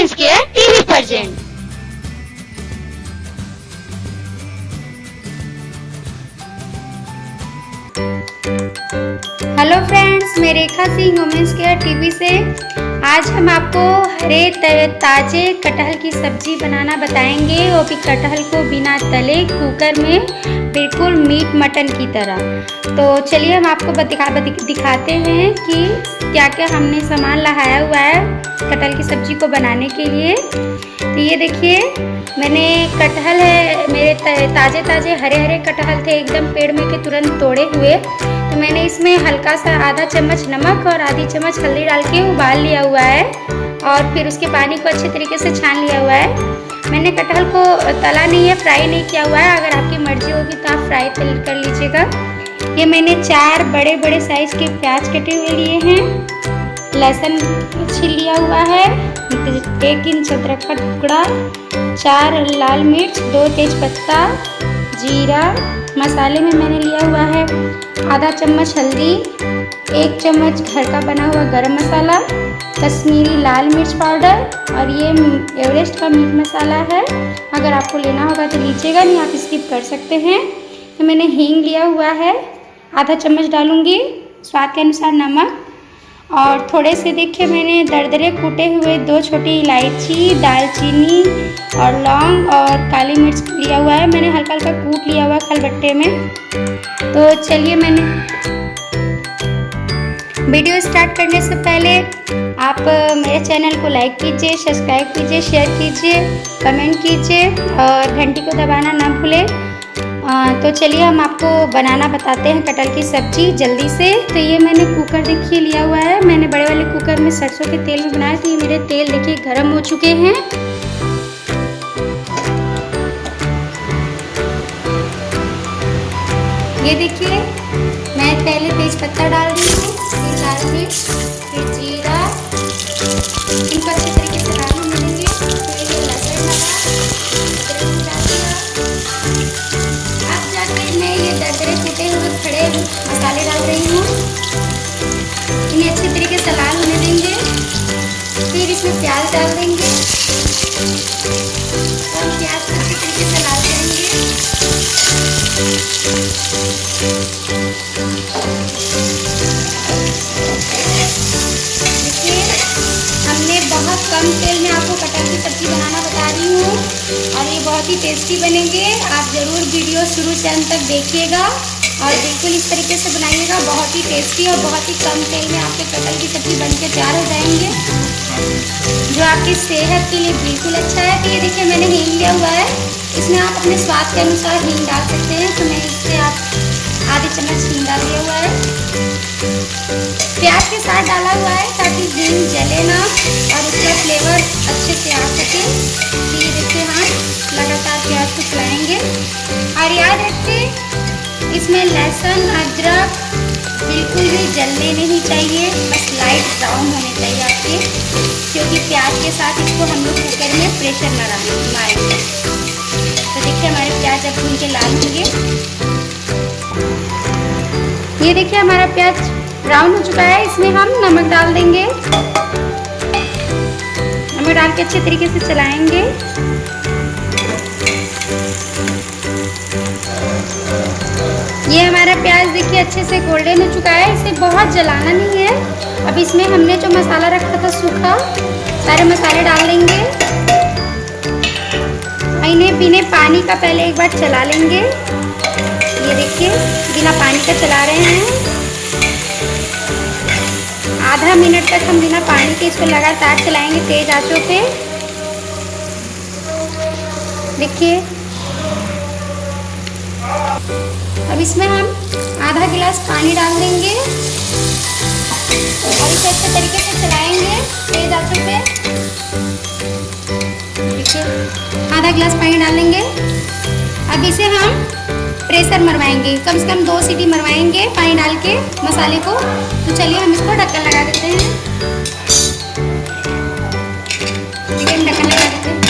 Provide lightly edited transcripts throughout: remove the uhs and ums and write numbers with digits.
Women's care TV present. Hello friends, मैं Rekha Singh women's care TV से आज हम आपको हरे ताज़े कटहल की सब्जी बनाना बताएंगे, वो भी कटहल को बिना तले कुकर में बिल्कुल मीट मटन की तरह। तो चलिए हम आपको दिखाते हैं कि क्या क्या हमने सामान लगाया हुआ है कटहल की सब्जी को बनाने के लिए। तो ये देखिए, मैंने कटहल है, मेरे ताज़े हरे कटहल थे एकदम पेड़ में के तुरंत तोड़े हुए। तो मैंने इसमें हल्का सा आधा चम्मच नमक और आधी चम्मच हल्दी डाल के उबाल लिया हुआ है और फिर उसके पानी को अच्छे तरीके से छान लिया हुआ है। मैंने कटहल को तला नहीं है, फ्राई नहीं किया हुआ है। अगर आपकी मर्जी होगी तो आप फ्राई कर लीजिएगा। ये मैंने 4 बड़े साइज़ के प्याज कटे हुए लिए हैं, लहसुन छील लिया हुआ है, 1 इंच अदरक का टुकड़ा, 4 लाल मिर्च, 2 तेज़पत्ता, जीरा। मसाले में मैंने लिया हुआ है आधा चम्मच हल्दी, 1 चम्मच घर का बना हुआ गरम मसाला, कश्मीरी लाल मिर्च पाउडर और ये एवरेस्ट का मीट मसाला है। अगर आपको लेना होगा तो लीजिएगा, नहीं आप स्किप कर सकते हैं। तो मैंने हींग लिया हुआ है, आधा चम्मच डालूँगी, स्वाद के अनुसार नमक और थोड़े से देखिए मैंने दरदरे कूटे हुए 2 छोटी इलायची, दालचीनी और लौंग और काली मिर्च लिया हुआ है। मैंने हल्का कूट लिया हुआ खलबट्टे में। तो चलिए, मैंने वीडियो स्टार्ट करने से पहले आप मेरे चैनल को लाइक कीजिए, सब्सक्राइब कीजिए, शेयर कीजिए, कमेंट कीजिए और घंटी को दबाना ना भूलें। तो चलिए हम आपको बनाना बताते हैं कटहल की सब्जी जल्दी से। तो ये मैंने कुकर देखिए लिया हुआ है, मैंने बड़े वाले कुकर में सरसों के तेल में बनाया। तो ये मेरे तेल देखिए गर्म हो चुके हैं। ये देखिए मैं पहले तेजपत्ता डाल रही हूँ, फिर लाल मिर्च, फिर जीरा, इनको अच्छे तरीके से डाल मिलेंगे। फिर ये लहसुन दरदरे कूटे हुए खड़े मसाले डाल रही हूँ, इन्हें अच्छे तरीके से लाल होने देंगे। फिर इसमें प्याज डाल देंगे और प्याज को अच्छे तरीके से लाल करेंगे। हमने बहुत कम तेल में आपको कटहल की सब्जी बनाना बता रही हूँ और ये बहुत ही टेस्टी बनेंगे। आप ज़रूर वीडियो शुरू से अंत तक देखिएगा और बिल्कुल इस तरीके से बनाइएगा। बहुत ही टेस्टी और बहुत ही कम तेल में आपके कटहल की सब्जी बनके तैयार हो जाएंगे, जो आपकी सेहत के लिए बिल्कुल अच्छा है। तो ये देखिए मैंने हींग लिया हुआ है, इसमें आप अपने स्वाद के अनुसार हींग डाल सकते हैं। तो मैं इससे आप आधी चम्मच हींग डाल दिया हुआ है, प्याज के साथ डाला हुआ है ताकि हींग जले ना और उसका फ्लेवर अच्छे से आ सके। तो ये देखिए हम लगातार प्याज को चलाएंगे और याद रखिए इसमें लहसुन अदरक बिल्कुल भी जलने नहीं चाहिए, बस लाइट ब्राउन होने चाहिए आपके, क्योंकि प्याज के साथ इसको हम लोग कुकर में प्रेशर मारेंगे। तो देखिए हमारे प्याज अब भून के लाल होंगे। ये देखिए हमारा प्याज ब्राउन हो चुका है, इसमें हम नमक डाल देंगे। नमक डाल के अच्छे तरीके से चलाएंगे। ये हमारा प्याज देखिए अच्छे से गोल्डन हो चुका है, इसे बहुत जलाना नहीं है। अब इसमें हमने जो मसाला रखा था सूखा, सारे मसाले डाल देंगे। इन्हें बिना पानी का पहले एक बार चला लेंगे। ये देखिए बिना पानी का चला रहे हैं। आधा मिनट तक हम बिना पानी के इसको लगातार चलाएंगे तेज आंचों पे। देखिए अब इसमें हम आधा गिलास पानी डाल देंगे और इसे अच्छे तरीके से चलाएंगे तेज आंचों पे। देखिए आधा गिलास पानी डाल देंगे। अब इसे हम प्रेशर मरवाएंगे, कम से कम 2 सीटी मरवाएंगे पानी डाल के मसाले को। तो चलिए हम इसको ढक्कन लगा देते हैं। ढक्कन लगा देते हैं।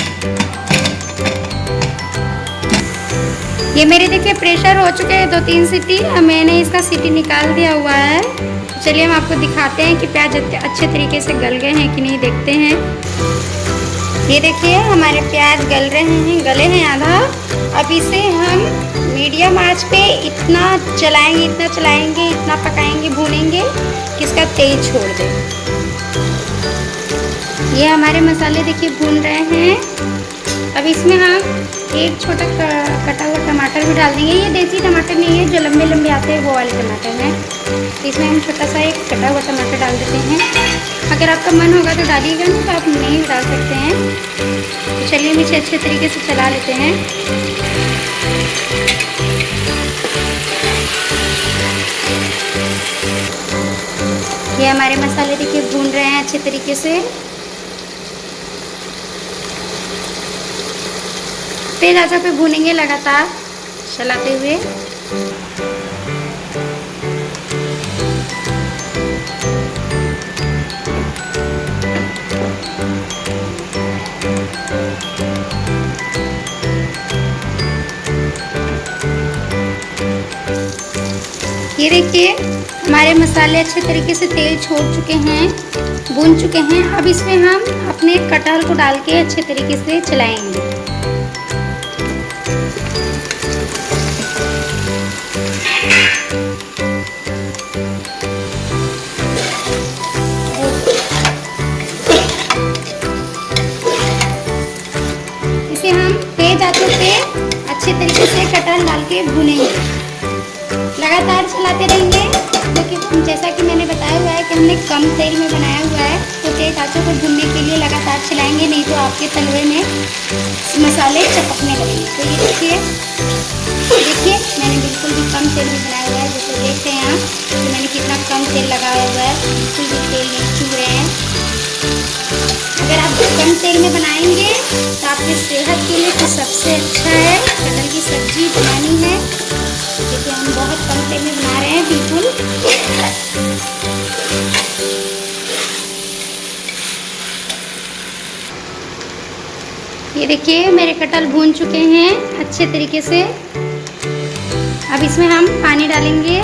ये मेरे देखिए प्रेशर हो चुके हैं 2-3 सीटी। अब मैंने इसका सीटी निकाल दिया हुआ है। चलिए हम आपको दिखाते हैं कि प्याज अच्छे तरीके से गल गए हैं कि नहीं, देखते हैं। ये देखिए हमारे प्याज गल रहे हैं, गले हैं आधा। अब इसे हम मीडियम आंच पे इतना चलाएंगे, इतना पकाएंगे, भूनेंगे कि इसका तेल छोड़ दे। ये हमारे मसाले देखिए भून रहे हैं। अब इसमें हम एक छोटा कटा हुआ टमाटर भी डाल देंगे। ये देसी टमाटर नहीं है, जो लंबे लंबे आते हैं वो वाले टमाटर हैं। इसमें हम छोटा सा एक कटा हुआ टमाटर डाल देते हैं। अगर आपका मन होगा तो डालिएगा, नहीं तो आप नहीं डाल सकते हैं। तो चलिए हम इसे अच्छे तरीके से चला लेते हैं। ये हमारे मसाले देखिए भून रहे हैं अच्छे तरीके से। तेज आंच पे भूनेंगे लगातार चलाते हुए। ये देखिए हमारे मसाले अच्छे तरीके से तेल छोड़ चुके हैं, भून चुके हैं। अब इसमें हम अपने कटहल को डाल के अच्छे तरीके से चलाएंगे। इसे हम तेज आंचों पे अच्छे तरीके से कटहल डाल के भूनेंगे, लगातार चलाते रहेंगे। क्योंकि जैसा कि मैंने बताया हुआ है कि हमने कम तेल में बनाया हुआ है, तो तेज आंचों को भूनने के लिए लगातार चलाएंगे, नहीं तो आपके तलवे में मसाले चिपकने लगेंगे। तो ये देखिए मैंने बिल्कुल भी कम तेल में बनाया हुआ है। जैसे देखते हैं आप कि मैंने कितना कम तेल लगाया हुआ है, बिल्कुल भी तेल नहीं छू रहे हैं। अगर आप कम तेल में बनाएंगे तो आपकी सेहत के लिए तो सबसे अच्छा है। कटहल की सब्जी बनानी है, देखिए हम बहुत कम तेल में बना रहे हैं बिल्कुल। ये देखिए मेरे कटहल भून चुके हैं अच्छे तरीके से। अब इसमें हम पानी डालेंगे।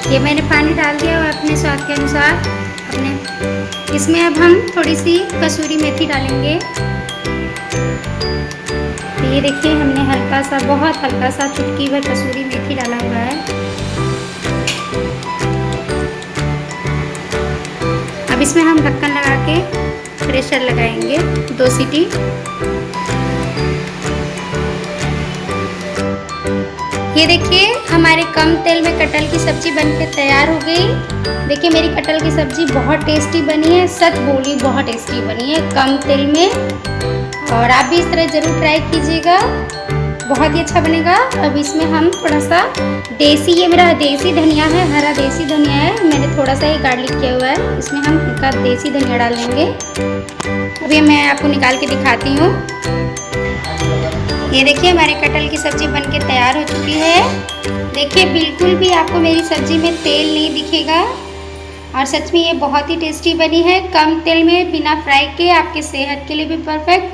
ये मैंने पानी डाल दिया और अपने स्वाद के अनुसार अपने। इसमें अब हम थोड़ी सी कसूरी मेथी डालेंगे। ये देखिए हमने हल्का सा, बहुत हल्का सा चुटकी भर कसूरी मेथी डाला हुआ है। अब इसमें हम ढक्कन लगा के प्रेशर लगाएंगे 2 सीटी। ये देखिए हमारे कम तेल में कटहल की सब्जी बनके तैयार हो गई। देखिए मेरी कटहल की सब्जी बहुत टेस्टी बनी है, सच बोली बहुत टेस्टी बनी है कम तेल में। और आप भी इस तरह ज़रूर ट्राई कीजिएगा, बहुत ही अच्छा बनेगा। अब इसमें हम थोड़ा सा देसी, ये मेरा देसी धनिया है, हरा देसी धनिया है, मैंने थोड़ा सा ही गार्लिक किया हुआ है। इसमें हम हल्का देसी धनिया डाल देंगे। अभी मैं आपको निकाल के दिखाती हूँ। ये देखिए हमारे कटहल की सब्जी बनके तैयार हो चुकी है। देखिए बिल्कुल भी आपको मेरी सब्जी में तेल नहीं दिखेगा और सच में ये बहुत ही टेस्टी बनी है, कम तेल में, बिना फ्राई के, आपकी सेहत के लिए भी परफेक्ट।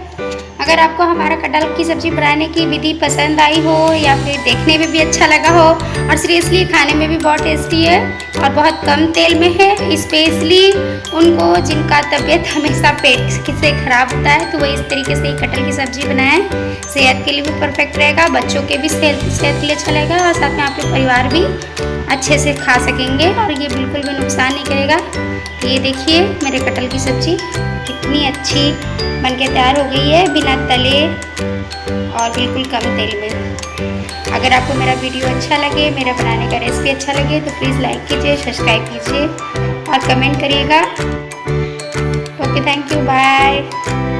अगर आपको हमारा कटहल की सब्जी बनाने की विधि पसंद आई हो या फिर देखने में भी अच्छा लगा हो और सीरियसली खाने में भी बहुत टेस्टी है और बहुत कम तेल में है, स्पेशली उनको जिनका तबीयत हमेशा पेट से खराब होता है, तो वो इस तरीके से कटहल की सब्जी बनाएं। सेहत के लिए भी परफेक्ट रहेगा, बच्चों के भी सेहत के लिए अच्छा रहेगा और साथ में आपके परिवार भी अच्छे से खा सकेंगे और ये बिल्कुल भी नुकसान नहीं करेगा। ये देखिए मेरे कटहल की सब्जी कितनी अच्छी बनके तैयार हो गई है, बिना तले और बिल्कुल कम तेल में। अगर आपको मेरा वीडियो अच्छा लगे, मेरा बनाने का रेसिपी अच्छा लगे तो प्लीज़ लाइक कीजिए, सब्सक्राइब कीजिए और कमेंट करिएगा। Okay, thank you, bye.